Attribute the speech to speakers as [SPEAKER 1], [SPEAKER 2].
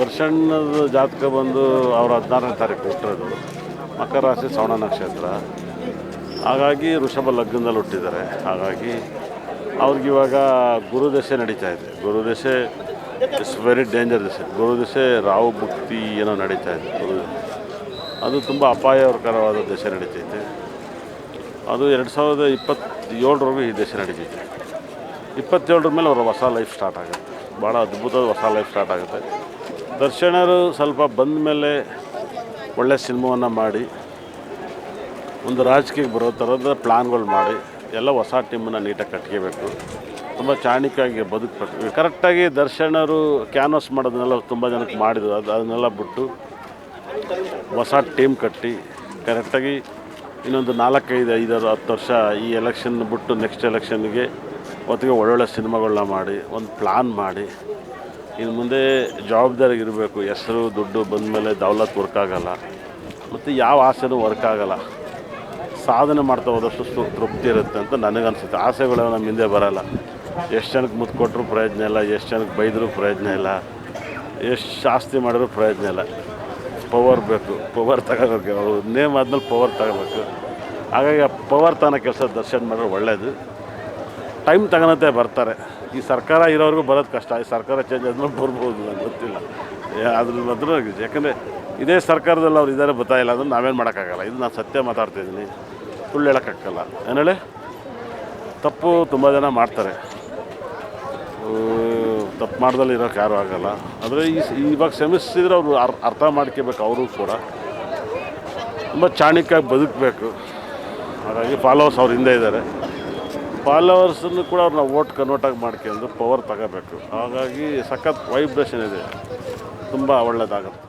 [SPEAKER 1] ದರ್ಶನದ ಜಾತಕ ಬಂದು ಅವರು 16ನೇ ತಾರೀಕು ಹುಟ್ಟಿರೋದು, ಮಕರ ರಾಶಿ ಶ್ರವಣ ನಕ್ಷತ್ರ. ಹಾಗಾಗಿ ವೃಷಭ ಲಗ್ನದಲ್ಲಿ ಹುಟ್ಟಿದ್ದಾರೆ. ಹಾಗಾಗಿ ಅವ್ರಿಗಿವಾಗ ಗುರುದಶೆ ನಡೀತಾ ಇದೆ. ಗುರುದಶೆ ಇಟ್ಸ್ ವೆರಿ ಡೇಂಜರ್ ದಶೆ. ಗುರುದಶೆ ರಾಹು ಭುಕ್ತಿ ಏನೋ ನಡೀತಾ ಇದೆ. ಅದು ತುಂಬ ಅಪಾಯಕರವಾದ ದಶೆ ನಡೀತೈತೆ. ಅದು 2027ವರೆಗೂ ಈ ದಶೆ ನಡೀತೈತೆ. 27ರ ಮೇಲೆ ಅವರ ಹೊಸ ಲೈಫ್ ಸ್ಟಾರ್ಟ್ ಆಗುತ್ತೆ. ಭಾಳ ಅದ್ಭುತವಾದ ಹೊಸ ಲೈಫ್ ಸ್ಟಾರ್ಟ್ ಆಗುತ್ತೆ. ದರ್ಶನರು ಸ್ವಲ್ಪ ಬಂದ ಮೇಲೆ ಒಳ್ಳೆಯ ಸಿನಿಮಾವನ್ನು ಮಾಡಿ ಒಂದು ರಾಜಕೀಯಕ್ಕೆ ಬರೋ ಥರದ ಪ್ಲ್ಯಾನ್ಗಳು ಮಾಡಿ ಎಲ್ಲ ಹೊಸ ಟೀಮನ್ನು ನೀಟಾಗಿ ಕಟ್ಕೋಬೇಕು. ತುಂಬ ಚಾಣಕ್ಯವಾಗಿ ಬದುಕಬೇಕು. ಕರೆಕ್ಟಾಗಿ ದರ್ಶನರು ಕ್ಯಾನ್ವಾಸ್ ಮಾಡೋದನ್ನೆಲ್ಲ ತುಂಬ ಜನಕ್ಕೆ ಮಾಡಿದ್ರು. ಅದನ್ನೆಲ್ಲ ಬಿಟ್ಟು ಹೊಸ ಟೀಮ್ ಕಟ್ಟಿ ಕರೆಕ್ಟಾಗಿ ಇನ್ನೊಂದು 4-5, 5-10 ವರ್ಷ ಈ ಎಲೆಕ್ಷನ್ ಬಿಟ್ಟು ನೆಕ್ಸ್ಟ್ ಎಲೆಕ್ಷನ್ಗೆ ಒತ್ತಿಗೆ ಒಳ್ಳೊಳ್ಳೆ ಸಿನಿಮಾಗಳನ್ನ ಮಾಡಿ ಒಂದು ಪ್ಲ್ಯಾನ್ ಮಾಡಿ ಇನ್ನು ಮುಂದೆ ಜವಾಬ್ದಾರಿಗಿರಬೇಕು. ಹೆಸರು ದುಡ್ಡು ಬಂದ ಮೇಲೆ ದೌಲತ್ ವರ್ಕ್ ಆಗೋಲ್ಲ, ಮತ್ತು ಯಾವ ಆಸೆನೂ ವರ್ಕ್ ಆಗೋಲ್ಲ. ಸಾಧನೆ ಮಾಡ್ತಾ ಹೋದಷ್ಟು ತೃಪ್ತಿ ಇರುತ್ತೆ ಅಂತ ನನಗನ್ಸುತ್ತೆ. ಆಸೆಗಳು ನಮ್ಮ ಹಿಂದೆ ಬರೋಲ್ಲ. ಎಷ್ಟು ಜನಕ್ಕೆ ಮುತ್ತು ಕೊಟ್ಟರು ಪ್ರಯೋಜನ ಇಲ್ಲ, ಎಷ್ಟು ಜನಕ್ಕೆ ಬೈದರೂ ಪ್ರಯೋಜನ ಇಲ್ಲ, ಎಷ್ಟು ಆಸ್ತಿ ಮಾಡಿದ್ರು ಪ್ರಯೋಜನ ಇಲ್ಲ. ಪವರ್ ಬೇಕು, ಪವರ್ ತಗೋಬೇಕು. ಅವರು ನೇಮ್ ಆದಮೇಲೆ ಪವರ್ ತಗೋಬೇಕು. ಹಾಗಾಗಿ ಆ ಪವರ್ ತಗೊಳ್ಳೋ ಕೆಲಸ ದರ್ಶನ ಮಾಡಿದ್ರೆ ಒಳ್ಳೆಯದು. ಟೈಮ್ ತಗೊಳತ್ತೆ ಬರ್ತಾರೆ. ಈ ಸರ್ಕಾರ ಇರೋರಿಗೂ ಬರೋದು ಕಷ್ಟ. ಈ ಸರ್ಕಾರ ಚೇಂಜ್ ಆದ್ಮೇಲೆ ಬರ್ಬೋದು, ನಂಗೆ ಗೊತ್ತಿಲ್ಲ. ಅದ್ರ ಮಾತ್ರ ಯಾಕಂದರೆ ಇದೇ ಸರ್ಕಾರದಲ್ಲಿ ಅವ್ರು ಇದ್ದಾರೆ ಗೊತ್ತಾಯಿಲ್ಲ ಅಂದ್ರೆ ನಾವೇನು ಮಾಡೋಕ್ಕಾಗಲ್ಲ. ಇದು ನಾನು ಸತ್ಯ ಮಾತಾಡ್ತಿದ್ದೀನಿ, ಸುಳ್ಳು ಹೇಳೋಕ್ಕಾಗಲ್ಲ. ಏನು ಹೇಳಿ, ತಪ್ಪು ತುಂಬ ಜನ ಮಾಡ್ತಾರೆ. ತಪ್ಪು ಮಾಡ್ದಲ್ಲಿ ಇರೋಕ್ಕೆ ಯಾರೂ ಆಗೋಲ್ಲ. ಆದರೆ ಇವಾಗ ಶ್ರಮಿಸಿದ್ರೆ ಅವರು ಅರ್ಥ ಮಾಡ್ಕೋಬೇಕು. ಅವರು ಕೂಡ ತುಂಬ ಚಾಣಕ್ಯವಾಗಿ ಬದುಕಬೇಕು. ಹಾಗಾಗಿ ಫಾಲೋವರ್ಸ್ ಅವ್ರ ಹಿಂದೆ ಇದ್ದಾರೆ. ಫಾಲೋವರ್ಸನ್ನು ಕೂಡ ಅವ್ರನ್ನ ವೋಟ್ ಕನ್ವರ್ಟಾಗಿ ಮಾಡ್ಕೊಂಡು ಪವರ್ ತಗೋಬೇಕು. ಹಾಗಾಗಿ ಸಖತ್ ವೈಬ್ರೇಷನ್ ಇದೆ, ತುಂಬ ಒಳ್ಳೆಯದಾಗುತ್ತೆ.